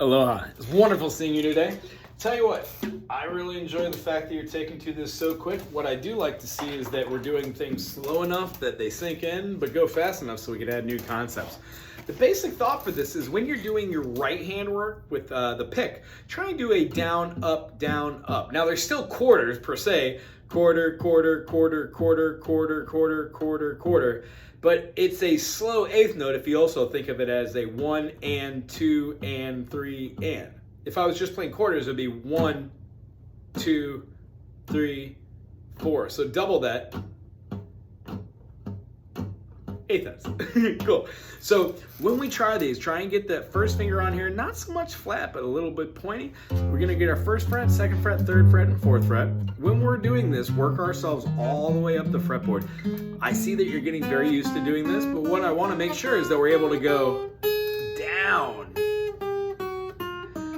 Aloha. It's wonderful seeing you today. Tell you what, I really enjoy the fact that you're taking to this so quick. What I do like to see is that we're doing things slow enough that they sink in, but go fast enough so we can add new concepts. The basic thought for this is when you're doing your right hand work with the pick, try and do a down, up, down, up. Now there's still quarters per se, quarter, quarter, quarter, quarter, quarter, quarter, quarter, quarter. But it's a slow eighth note if you also think of it as a 1 and 2 and 3 and. If I was just playing quarters, it would be 1, 2, 3, 4. So double that. Eighth notes. Cool. So when we try these, try and get that first finger on here, not so much flat, but a little bit pointy. We're going to get our first fret, second fret, third fret, and fourth fret. When we're doing this, work ourselves all the way up the fretboard. I see that you're getting very used to doing this, but what I want to make sure is that we're able to go down.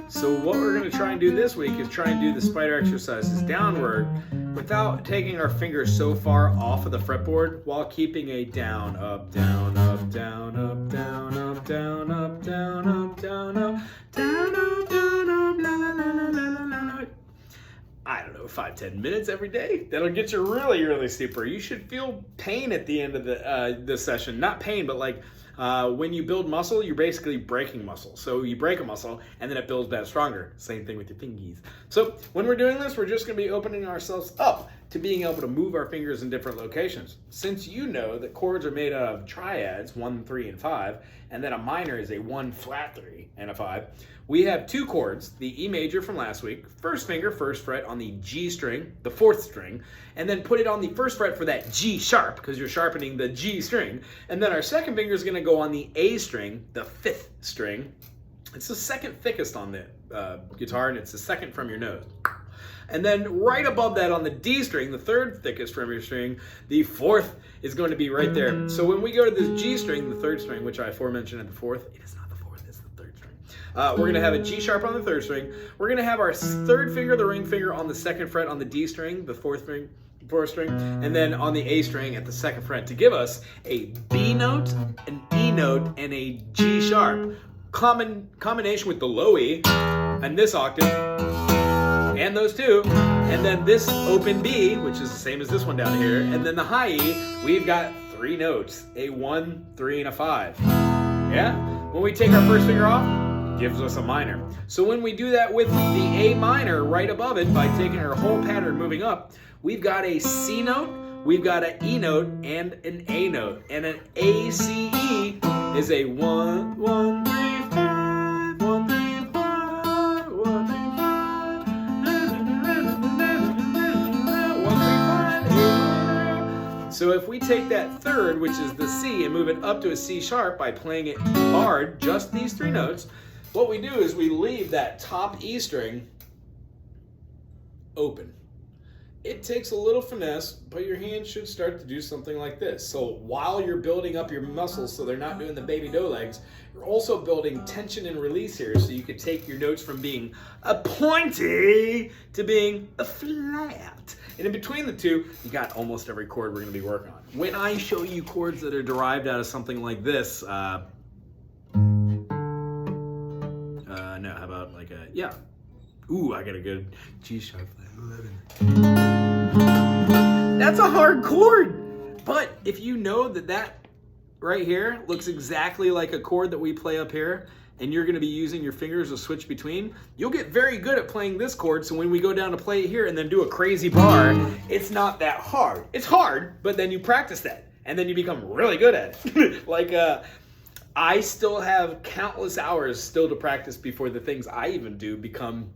So what we're going to try and do this week is try and do the spider exercises downward without taking our fingers so far off of the fretboard while keeping a down, up, down, up, down, up, down, up, down, up, down, up, down, up, down, up, down, up, la, la, la, la, la, la, la. I don't know, 5-10 minutes every day. That'll get you really, really super. You should feel pain at the end of the session. Not pain, but like when you build muscle, you're basically breaking muscle. So you break a muscle and then it builds back stronger. Same thing with your fingies. So when we're doing this, we're just gonna be opening ourselves up to being able to move our fingers in different locations. Since you know that chords are made out of triads, 1, 3, and 5, and then a minor is a 1 flat 3 and a 5, we have two chords, the E major from last week, first finger, first fret on the G string, the fourth string, and then put it on the first fret for that G sharp, because you're sharpening the G string. And then our second finger is gonna go on the A string, the fifth string. It's the second thickest on the guitar, and it's the second from your nose. And then right above that on the D string, the third thickest from your string, the fourth is going to be right there. So when we go to this G string, the third string, which I aforementioned at the fourth, it is not the fourth, it's the third string. We're going to have a G sharp on the third string. We're going to have our third finger, the ring finger, on the second fret on the D string, the fourth string, and then on the A string at the second fret to give us a B note, an E note, and a G sharp. Combination with the low E and this octave, and those two, and then this open B, which is the same as this one down here, and then the high E, we've got 3 notes, a 1, 3, and a 5. Yeah? When we take our first finger off, gives us a minor. So when we do that with the A minor right above it by taking our whole pattern moving up, we've got a C note, we've got an E note, and an A note. And an A, C, E is a 1, 1, 3, 5, 1, 3, 5, 1, 3, 5, 1, 3, 5. So if we take that third, which is the C, and move it up to a C sharp by playing it hard, just these 3 notes, what we do is we leave that top E string open. It takes a little finesse, but your hand should start to do something like this. So while you're building up your muscles so they're not doing the baby doe legs, you're also building tension and release here so you can take your notes from being a pointy to being a flat. And in between the two, you got almost every chord we're gonna be working on. When I show you chords that are derived out of something like this, no, how about like a, yeah. Ooh, I got a good G sharp. 11. That's a hard chord. But if you know that right here looks exactly like a chord that we play up here, and you're going to be using your fingers to switch between, you'll get very good at playing this chord. So when we go down to play it here and then do a crazy bar, it's not that hard. It's hard, but then you practice that, and then you become really good at it. Like, I still have countless hours still to practice before the things I even do become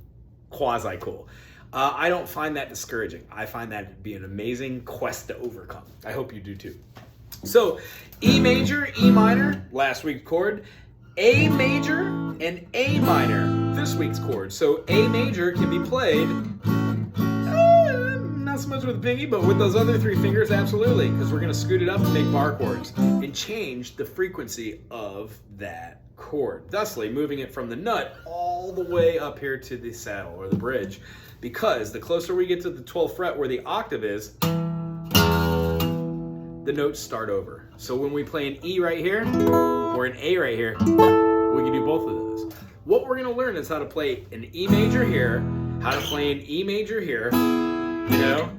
quasi-cool. I don't find that discouraging. I find that to be an amazing quest to overcome. I hope you do too. So E major, E minor, last week's chord, A major, and A minor, this week's chord. So A major can be played, not so much with the pinky, but with those other 3 fingers, absolutely, because we're going to scoot it up and make bar chords and change the frequency of that chord, thusly moving it from the nut all the way up here to the saddle or the bridge, because the closer we get to the 12th fret where the octave is, the notes start over. So when we play an E right here or an A right here, we can do both of those. What we're going to learn is how to play an E major here, how to play an E major here, you know,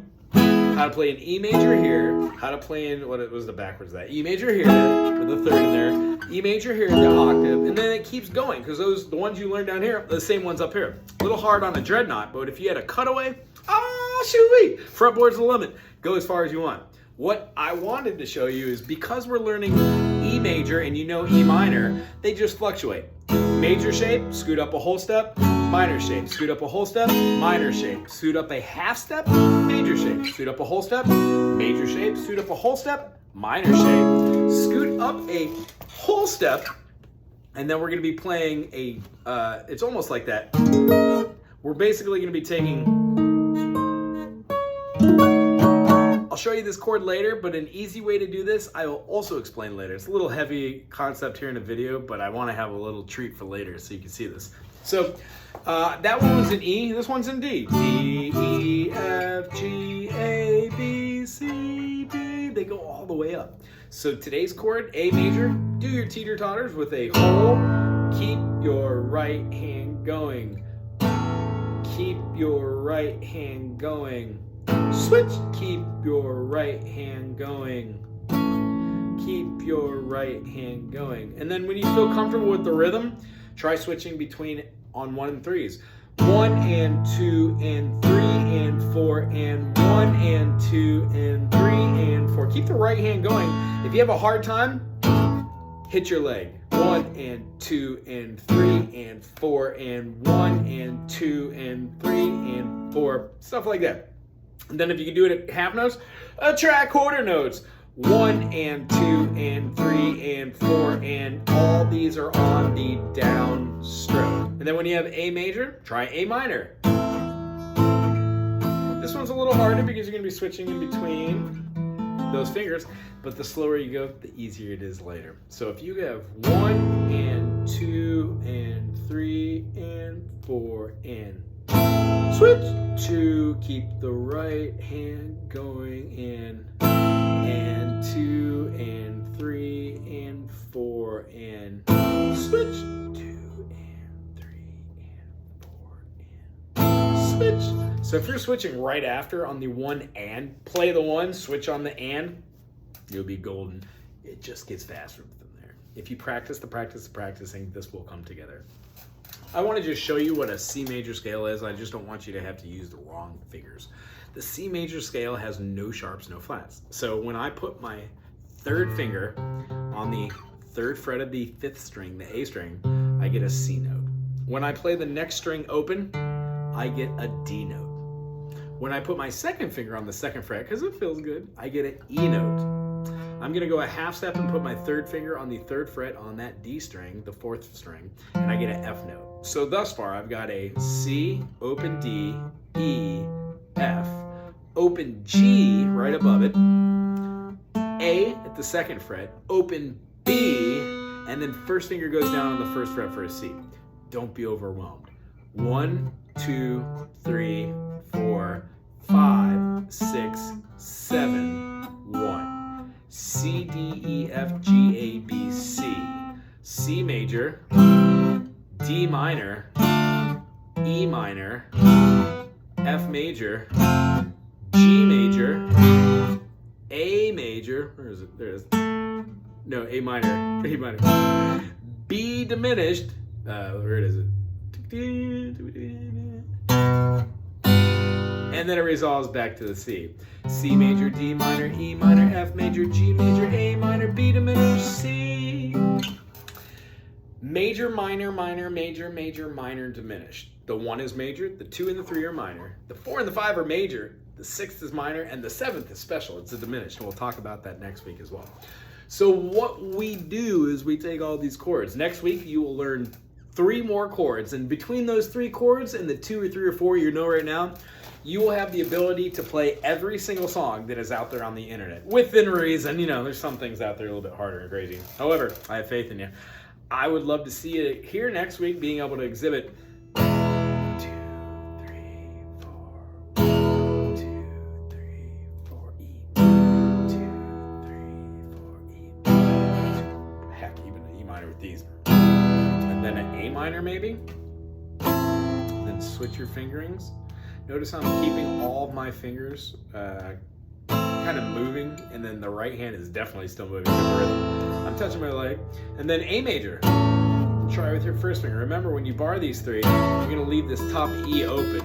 how to play an E major here, how to play in, what was the backwards of that? E major here, with the third in there, E major here, the octave, and then it keeps going, because the ones you learn down here are the same ones up here. A little hard on a dreadnought, but if you had a cutaway, shoot-wee, fretboard's the limit. Go as far as you want. What I wanted to show you is because we're learning E major and you know E minor, they just fluctuate. Major shape, scoot up a whole step, minor shape, scoot up a whole step, minor shape, scoot up a half step, major shape, scoot up a whole step, major shape, scoot up a whole step, minor shape, scoot up a whole step, and then we're going to be playing a, it's almost like that. We're basically going to be taking, I'll show you this chord later, but an easy way to do this, I will also explain later. It's a little heavy concept here in the video, but I want to have a little treat for later so you can see this. So that one was in E, this one's in D. D, E, F, G, A, B, C, D. They go all the way up. So today's chord, A major, do your teeter-totters with a hold. Keep your right hand going. Keep your right hand going. Switch, keep your right hand going. Keep your right hand going. And then when you feel comfortable with the rhythm, try switching between on 1 and 3s. 1 and 2 and 3 and 4 and 1 and 2 and 3 and 4. Keep the right hand going. If you have a hard time, hit your leg. 1 and 2 and 3 and 4 and 1 and 2 and 3 and 4. Stuff like that. And then if you can do it at half notes, try quarter notes. 1 and 2 and 3 and 4 and all these are on the down stroke. And then when you have A major, try A minor. This one's a little harder because you're going to be switching in between those fingers, but the slower you go, the easier it is later. So if you have 1 and 2 and 3 and 4 and switch to keep the right hand going in, and 2 and 3 and 4 and switch 2 and 3 and 4 and switch. So if you're switching right after on the 1 and, play the 1, switch on the and, you'll be golden. It just gets faster from there. If you practice the practicing, this will come together. I want to just show you what a C major scale is. I just don't want you to have to use the wrong fingers. The C major scale has no sharps, no flats. So when I put my third finger on the 3rd fret of the 5th string, the A string, I get a C note. When I play the next string open, I get a D note. When I put my 2nd finger on the 2nd fret, because it feels good, I get an E note. I'm going to go a half step and put my 3rd finger on the 3rd fret on that D string, the 4th string, and I get an F note. So thus far, I've got a C, open D, E, F, open G right above it, A at the 2nd fret, open B, and then 1st finger goes down on the 1st fret for a C. Don't be overwhelmed. 1, 2, 3, 4, 5, 6, 7, 1. C, D, E, F, G, A, B, C. C major, D minor, E minor, F major, G major, A major, where is it? There it is. No, A minor, A minor. B diminished, where is it? And then it resolves back to the C. C major, D minor, E minor, F major, G major, A minor, B diminished, C. Major, minor, minor, major, major, minor, diminished. The 1 is major, the 2 and the 3 are minor, the 4 and the 5 are major, the 6th is minor, and the 7th is special. It's a diminished, and we'll talk about that next week as well. So what we do is we take all these chords. Next week, you will learn 3 more chords, and between those 3 chords and the 2 or 3 or 4 you know right now, you will have the ability to play every single song that is out there on the internet. Within reason, you know, there's some things out there a little bit harder and crazy. However, I have faith in you. I would love to see you here next week being able to exhibit 1, 2, 3, 4, 1, 2, 3, 4, E, 1, 2, 3, 4, E. Heck, even an E minor with these. And then an A minor maybe. Then switch your fingerings. Notice how I'm keeping all of my fingers kind of moving, and then the right hand is definitely still moving with the rhythm. I'm touching my leg. And then A major. Try with your first finger. Remember, when you bar these three, you're going to leave this top E open.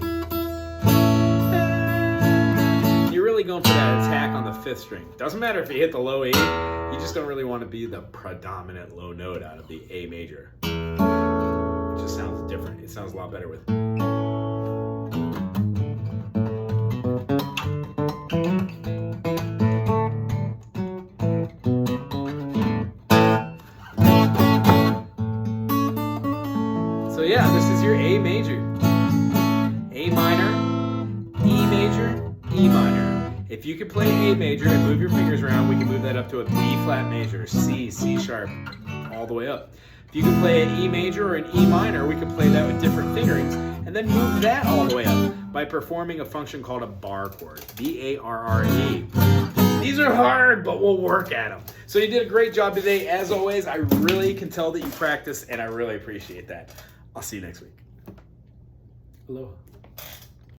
You're really going for that attack on the 5th string. Doesn't matter if you hit the low E, you just don't really want to be the predominant low note out of the A major. It just sounds different. It sounds a lot better with. So yeah, this is your A major. A minor, E major, E minor. If you could play A major and move your fingers around, we can move that up to a B flat major, C, C sharp, all the way up. If you can play an E major or an E minor, we can play that with different fingerings, and then move that all the way up by performing a function called a bar chord, B-A-R-R-E. These are hard, but we'll work at them. So you did a great job today. As always, I really can tell that you practice, and I really appreciate that. I'll see you next week. Aloha.